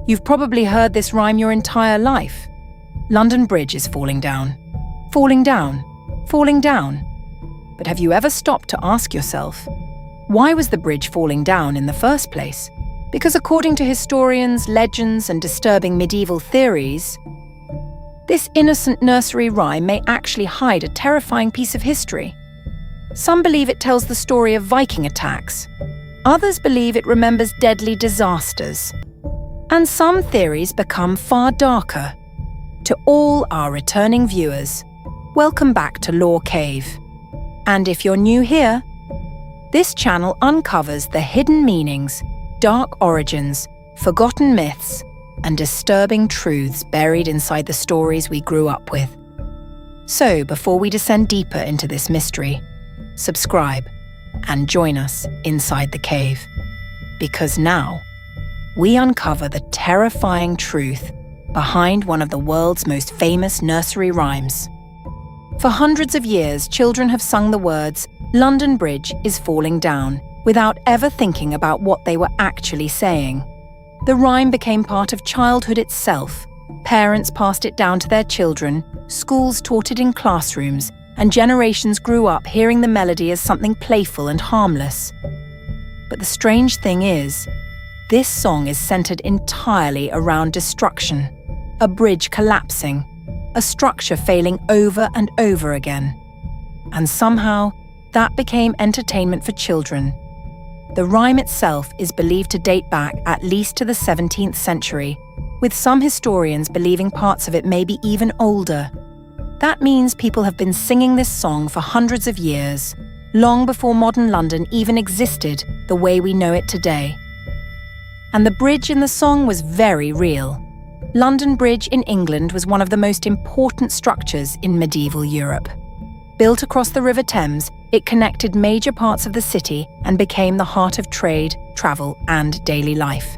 You've probably heard this rhyme your entire life. London Bridge is falling down. Falling down. Falling down. But have you ever stopped to ask yourself, why was the bridge falling down in the first place? Because according to historians, legends, and disturbing medieval theories, this innocent nursery rhyme may actually hide a terrifying piece of history. Some believe it tells the story of Viking attacks. Others believe it remembers deadly disasters. And some theories become far darker. To all our returning viewers, welcome back to Lore Cave. And if you're new here, this channel uncovers the hidden meanings, dark origins, forgotten myths, and disturbing truths buried inside the stories we grew up with. So, before we descend deeper into this mystery, subscribe and join us inside the cave. Because now, we uncover the terrifying truth behind one of the world's most famous nursery rhymes. For hundreds of years, children have sung the words, "London Bridge is falling down," without ever thinking about what they were actually saying. The rhyme became part of childhood itself. Parents passed it down to their children, schools taught it in classrooms, and generations grew up hearing the melody as something playful and harmless. But the strange thing is, this song is centered entirely around destruction, a bridge collapsing, a structure failing over and over again. And somehow, that became entertainment for children. The rhyme itself is believed to date back at least to the 17th century, with some historians believing parts of it may be even older. That means people have been singing this song for hundreds of years, long before modern London even existed the way we know it today. And the bridge in the song was very real. London Bridge in England was one of the most important structures in medieval Europe. Built across the River Thames, it connected major parts of the city and became the heart of trade, travel, and daily life.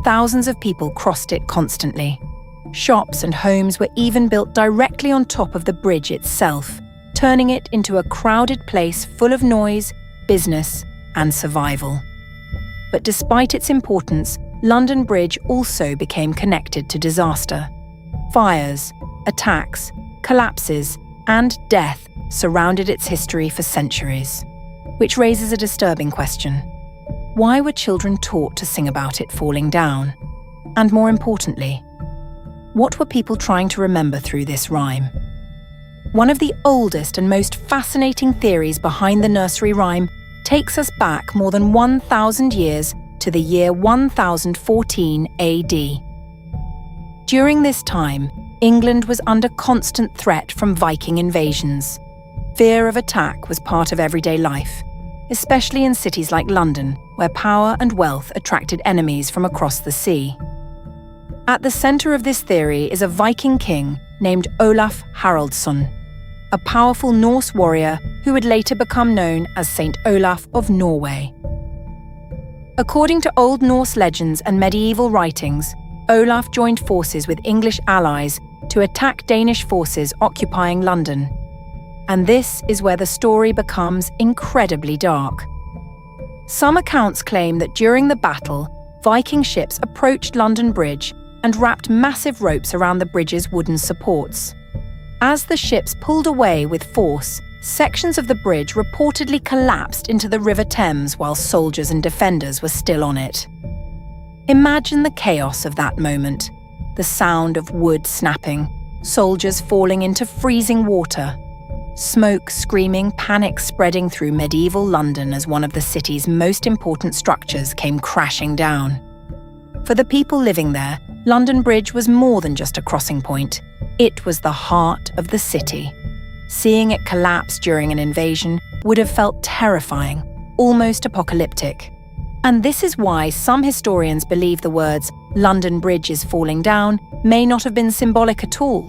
Thousands of people crossed it constantly. Shops and homes were even built directly on top of the bridge itself, turning it into a crowded place full of noise, business, and survival. But despite its importance, London Bridge also became connected to disaster. Fires, attacks, collapses, and death surrounded its history for centuries. Which raises a disturbing question. Why were children taught to sing about it falling down? And more importantly, what were people trying to remember through this rhyme? One of the oldest and most fascinating theories behind the nursery rhyme takes us back more than 1,000 years to the year 1014 AD. During this time, England was under constant threat from Viking invasions. Fear of attack was part of everyday life, especially in cities like London, where power and wealth attracted enemies from across the sea. At the centre of this theory is a Viking king named Olaf Haraldsson, a powerful Norse warrior who would later become known as Saint Olaf of Norway. According to Old Norse legends and medieval writings, Olaf joined forces with English allies to attack Danish forces occupying London. And this is where the story becomes incredibly dark. Some accounts claim that during the battle, Viking ships approached London Bridge and wrapped massive ropes around the bridge's wooden supports. As the ships pulled away with force, sections of the bridge reportedly collapsed into the River Thames while soldiers and defenders were still on it. Imagine the chaos of that moment. The sound of wood snapping, soldiers falling into freezing water, smoke screaming, panic spreading through medieval London as one of the city's most important structures came crashing down. For the people living there, London Bridge was more than just a crossing point. It was the heart of the city. Seeing it collapse during an invasion would have felt terrifying, almost apocalyptic. And this is why some historians believe the words, "London Bridge is falling down," may not have been symbolic at all.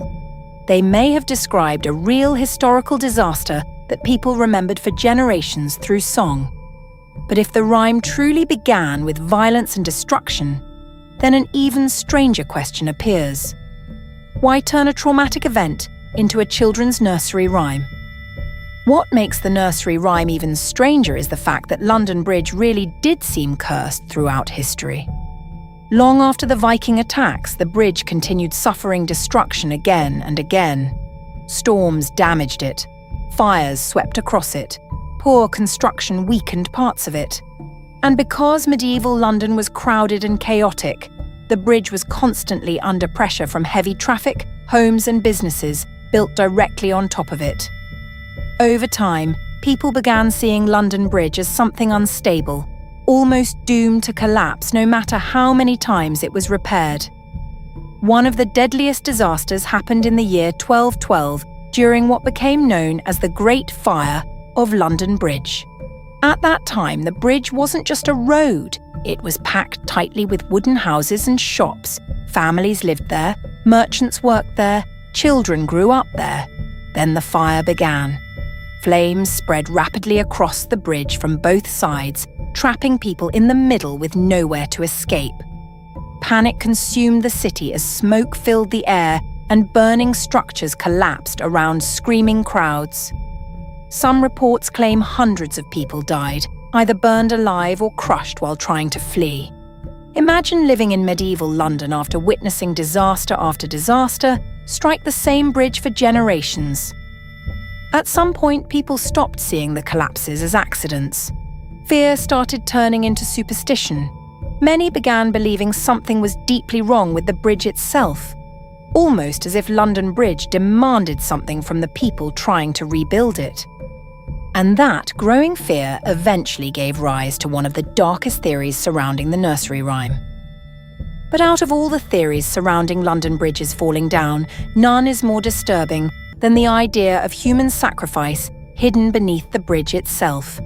They may have described a real historical disaster that people remembered for generations through song. But if the rhyme truly began with violence and destruction, then an even stranger question appears. Why turn a traumatic event into a children's nursery rhyme? What makes the nursery rhyme even stranger is the fact that London Bridge really did seem cursed throughout history. Long after the Viking attacks, the bridge continued suffering destruction again and again. Storms damaged it. Fires swept across it. Poor construction weakened parts of it. And because medieval London was crowded and chaotic, the bridge was constantly under pressure from heavy traffic, homes and businesses built directly on top of it. Over time, people began seeing London Bridge as something unstable, almost doomed to collapse no matter how many times it was repaired. One of the deadliest disasters happened in the year 1212 during what became known as the Great Fire of London Bridge. At that time, the bridge wasn't just a road. It was packed tightly with wooden houses and shops. Families lived there, merchants worked there, children grew up there. Then the fire began. Flames spread rapidly across the bridge from both sides, trapping people in the middle with nowhere to escape. Panic consumed the city as smoke filled the air and burning structures collapsed around screaming crowds. Some reports claim hundreds of people died, either burned alive or crushed while trying to flee. Imagine living in medieval London after witnessing disaster after disaster strike the same bridge for generations. At some point, people stopped seeing the collapses as accidents. Fear started turning into superstition. Many began believing something was deeply wrong with the bridge itself, almost as if London Bridge demanded something from the people trying to rebuild it. And that growing fear eventually gave rise to one of the darkest theories surrounding the nursery rhyme. But out of all the theories surrounding London Bridge's falling down, none is more disturbing than the idea of human sacrifice hidden beneath the bridge itself.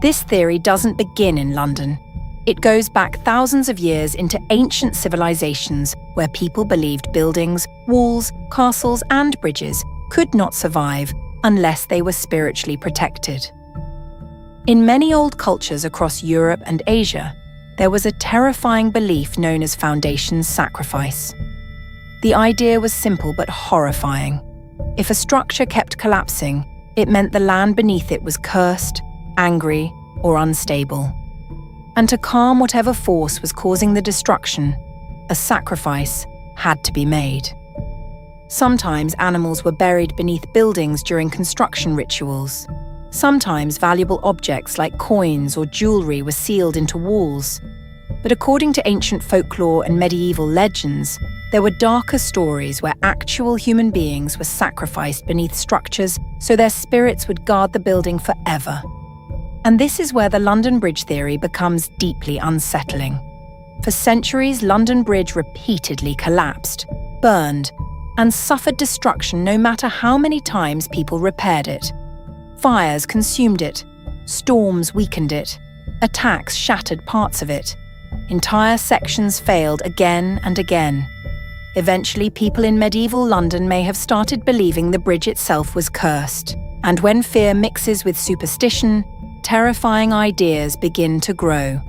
This theory doesn't begin in London. It goes back thousands of years into ancient civilizations where people believed buildings, walls, castles, and bridges could not survive unless they were spiritually protected. In many old cultures across Europe and Asia, there was a terrifying belief known as foundation sacrifice. The idea was simple but horrifying. If a structure kept collapsing, it meant the land beneath it was cursed, angry, or unstable. And to calm whatever force was causing the destruction, a sacrifice had to be made. Sometimes animals were buried beneath buildings during construction rituals. Sometimes valuable objects like coins or jewelry were sealed into walls. But according to ancient folklore and medieval legends, there were darker stories where actual human beings were sacrificed beneath structures so their spirits would guard the building forever. And this is where the London Bridge theory becomes deeply unsettling. For centuries, London Bridge repeatedly collapsed, burned, and suffered destruction no matter how many times people repaired it. Fires consumed it, storms weakened it, attacks shattered parts of it. Entire sections failed again and again. Eventually, people in medieval London may have started believing the bridge itself was cursed. And when fear mixes with superstition, terrifying ideas begin to grow.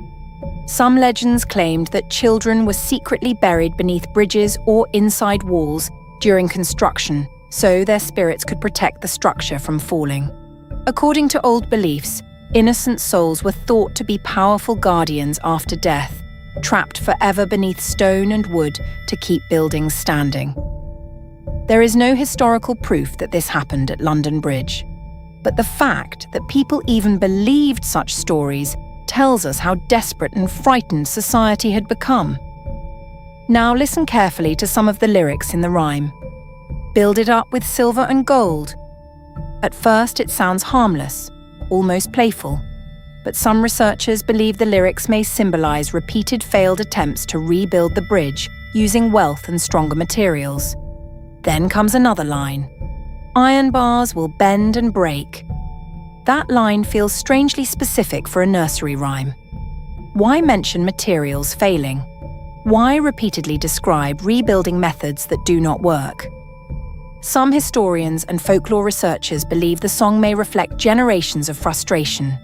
Some legends claimed that children were secretly buried beneath bridges or inside walls during construction, so their spirits could protect the structure from falling. According to old beliefs, innocent souls were thought to be powerful guardians after death, trapped forever beneath stone and wood to keep buildings standing. There is no historical proof that this happened at London Bridge, but the fact that people even believed such stories tells us how desperate and frightened society had become. Now listen carefully to some of the lyrics in the rhyme. Build it up with silver and gold. At first it sounds harmless, almost playful, but some researchers believe the lyrics may symbolize repeated failed attempts to rebuild the bridge using wealth and stronger materials. Then comes another line. Iron bars will bend and break. That line feels strangely specific for a nursery rhyme. Why mention materials failing? Why repeatedly describe rebuilding methods that do not work? Some historians and folklore researchers believe the song may reflect generations of frustration.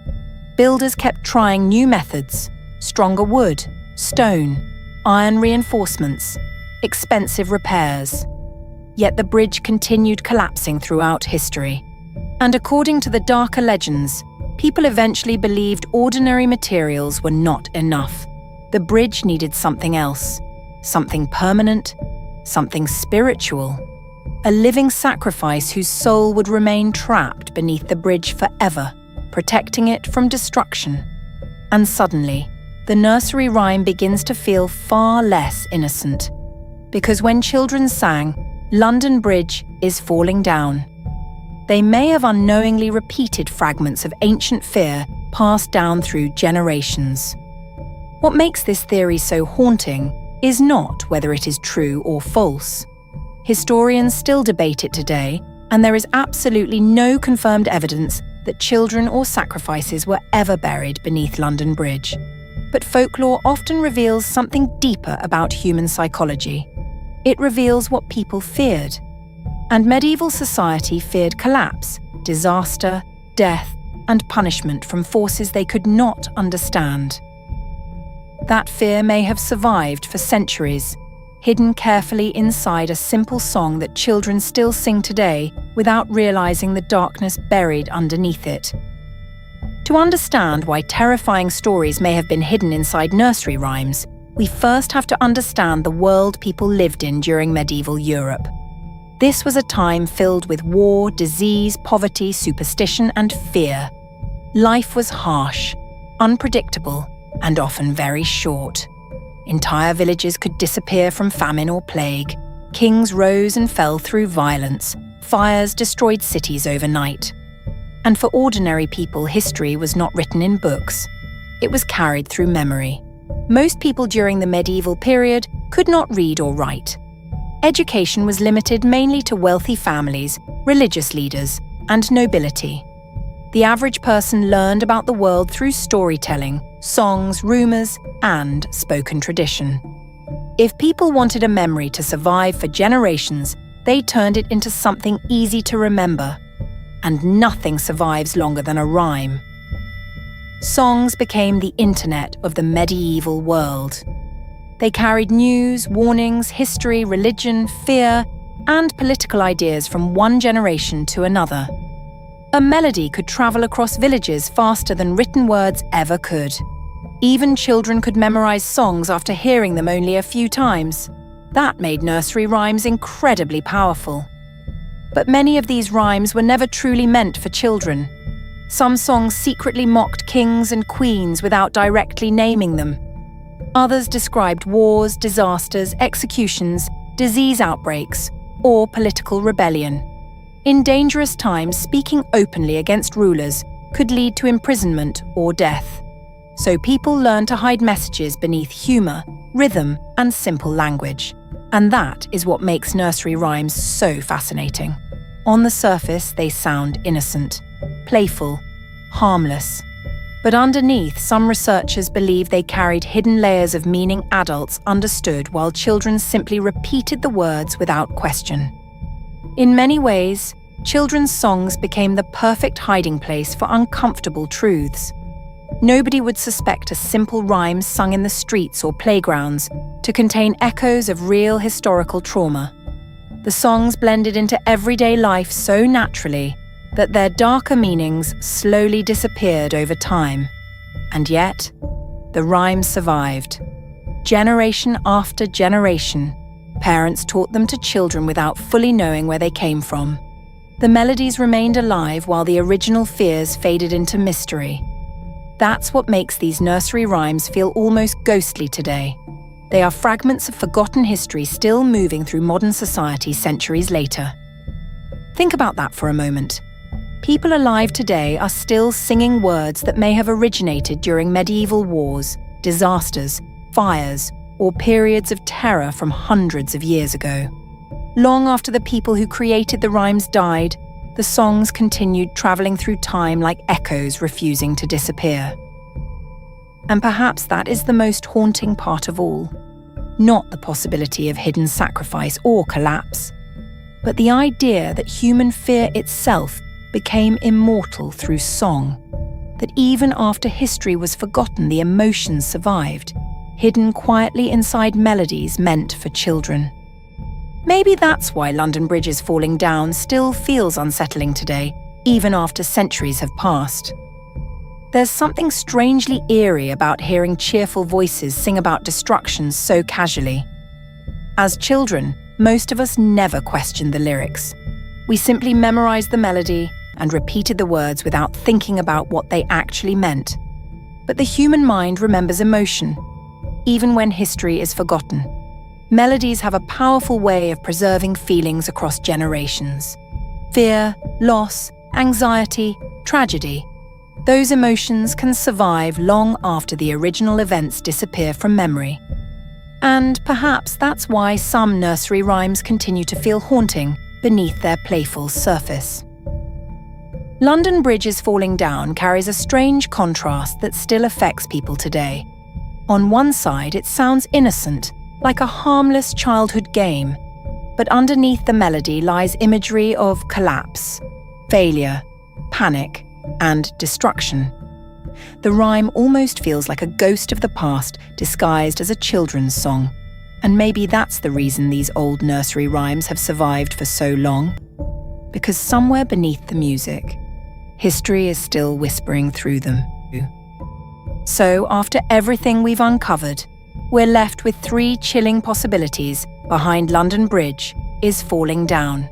Builders kept trying new methods, stronger wood, stone, iron reinforcements, expensive repairs. Yet the bridge continued collapsing throughout history. And according to the darker legends, people eventually believed ordinary materials were not enough. The bridge needed something else, something permanent, something spiritual, a living sacrifice whose soul would remain trapped beneath the bridge forever, protecting it from destruction. And suddenly, the nursery rhyme begins to feel far less innocent. Because when children sang, "London Bridge is falling down," they may have unknowingly repeated fragments of ancient fear passed down through generations. What makes this theory so haunting is not whether it is true or false. Historians still debate it today, and there is absolutely no confirmed evidence that children or sacrifices were ever buried beneath London Bridge. But folklore often reveals something deeper about human psychology. It reveals what people feared. And medieval society feared collapse, disaster, death, and punishment from forces they could not understand. That fear may have survived for centuries, hidden carefully inside a simple song that children still sing today without realizing the darkness buried underneath it. To understand why terrifying stories may have been hidden inside nursery rhymes, we first have to understand the world people lived in during medieval Europe. This was a time filled with war, disease, poverty, superstition, and fear. Life was harsh, unpredictable, and often very short. Entire villages could disappear from famine or plague. Kings rose and fell through violence. Fires destroyed cities overnight. And for ordinary people, history was not written in books. It was carried through memory. Most people during the medieval period could not read or write. Education was limited mainly to wealthy families, religious leaders, and nobility. The average person learned about the world through storytelling, songs, rumours, and spoken tradition. If people wanted a memory to survive for generations, they turned it into something easy to remember. And nothing survives longer than a rhyme. Songs became the internet of the medieval world. They carried news, warnings, history, religion, fear, and political ideas from one generation to another. A melody could travel across villages faster than written words ever could. Even children could memorize songs after hearing them only a few times. That made nursery rhymes incredibly powerful. But many of these rhymes were never truly meant for children. Some songs secretly mocked kings and queens without directly naming them. Others described wars, disasters, executions, disease outbreaks, or political rebellion. In dangerous times, speaking openly against rulers could lead to imprisonment or death. So people learned to hide messages beneath humour, rhythm, and simple language. And that is what makes nursery rhymes so fascinating. On the surface, they sound innocent, playful, harmless. But underneath, some researchers believe they carried hidden layers of meaning adults understood while children simply repeated the words without question. In many ways, children's songs became the perfect hiding place for uncomfortable truths. Nobody would suspect a simple rhyme sung in the streets or playgrounds to contain echoes of real historical trauma. The songs blended into everyday life so naturally that their darker meanings slowly disappeared over time. And yet, the rhymes survived. Generation after generation, parents taught them to children without fully knowing where they came from. The melodies remained alive while the original fears faded into mystery. That's what makes these nursery rhymes feel almost ghostly today. They are fragments of forgotten history still moving through modern society centuries later. Think about that for a moment. People alive today are still singing words that may have originated during medieval wars, disasters, fires, or periods of terror from hundreds of years ago. Long after the people who created the rhymes died, the songs continued travelling through time like echoes refusing to disappear. And perhaps that is the most haunting part of all. Not the possibility of hidden sacrifice or collapse, but the idea that human fear itself became immortal through song, that even after history was forgotten, the emotions survived, hidden quietly inside melodies meant for children. Maybe that's why London Bridge is falling down still feels unsettling today, even after centuries have passed. There's something strangely eerie about hearing cheerful voices sing about destruction so casually. As children, most of us never questioned the lyrics. We simply memorized the melody and repeated the words without thinking about what they actually meant. But the human mind remembers emotion, even when history is forgotten. Melodies have a powerful way of preserving feelings across generations. Fear, loss, anxiety, tragedy. Those emotions can survive long after the original events disappear from memory. And perhaps that's why some nursery rhymes continue to feel haunting beneath their playful surface. London Bridge is Falling Down carries a strange contrast that still affects people today. On one side, it sounds innocent, like a harmless childhood game, but underneath the melody lies imagery of collapse, failure, panic, and destruction. The rhyme almost feels like a ghost of the past disguised as a children's song, and maybe that's the reason these old nursery rhymes have survived for so long. Because somewhere beneath the music, history is still whispering through them. So, after everything we've uncovered, we're left with 3 chilling possibilities behind London Bridge is Falling Down.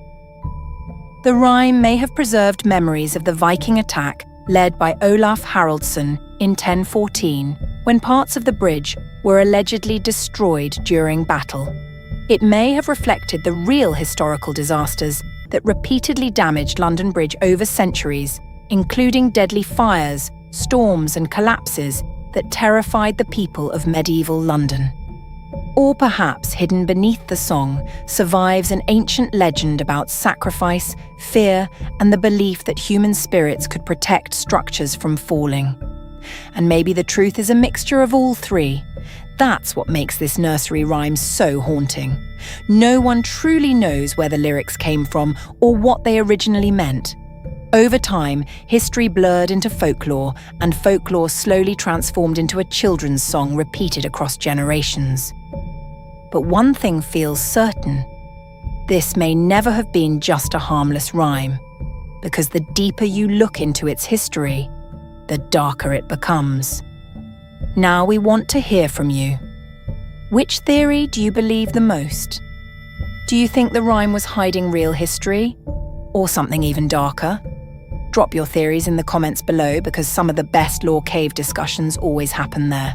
The rhyme may have preserved memories of the Viking attack led by Olaf Haraldsson in 1014, when parts of the bridge were allegedly destroyed during battle. It may have reflected the real historical disasters that repeatedly damaged London Bridge over centuries, including deadly fires, storms, and collapses that terrified the people of medieval London. Or perhaps hidden beneath the song survives an ancient legend about sacrifice, fear, and the belief that human spirits could protect structures from falling. And maybe the truth is a mixture of all 3. That's what makes this nursery rhyme so haunting. No one truly knows where the lyrics came from or what they originally meant. Over time, history blurred into folklore, and folklore slowly transformed into a children's song repeated across generations. But one thing feels certain. This may never have been just a harmless rhyme, because the deeper you look into its history, the darker it becomes. Now we want to hear from you. Which theory do you believe the most? Do you think the rhyme was hiding real history? Or something even darker? Drop your theories in the comments below, because some of the best lore cave discussions always happen there.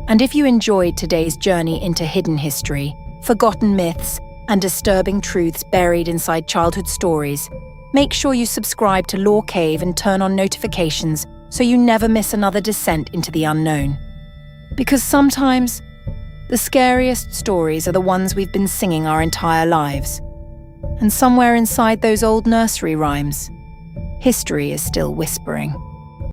And if you enjoyed today's journey into hidden history, forgotten myths, and disturbing truths buried inside childhood stories, make sure you subscribe to Lore Cave and turn on notifications so you never miss another descent into the unknown. Because sometimes, the scariest stories are the ones we've been singing our entire lives. And somewhere inside those old nursery rhymes, history is still whispering.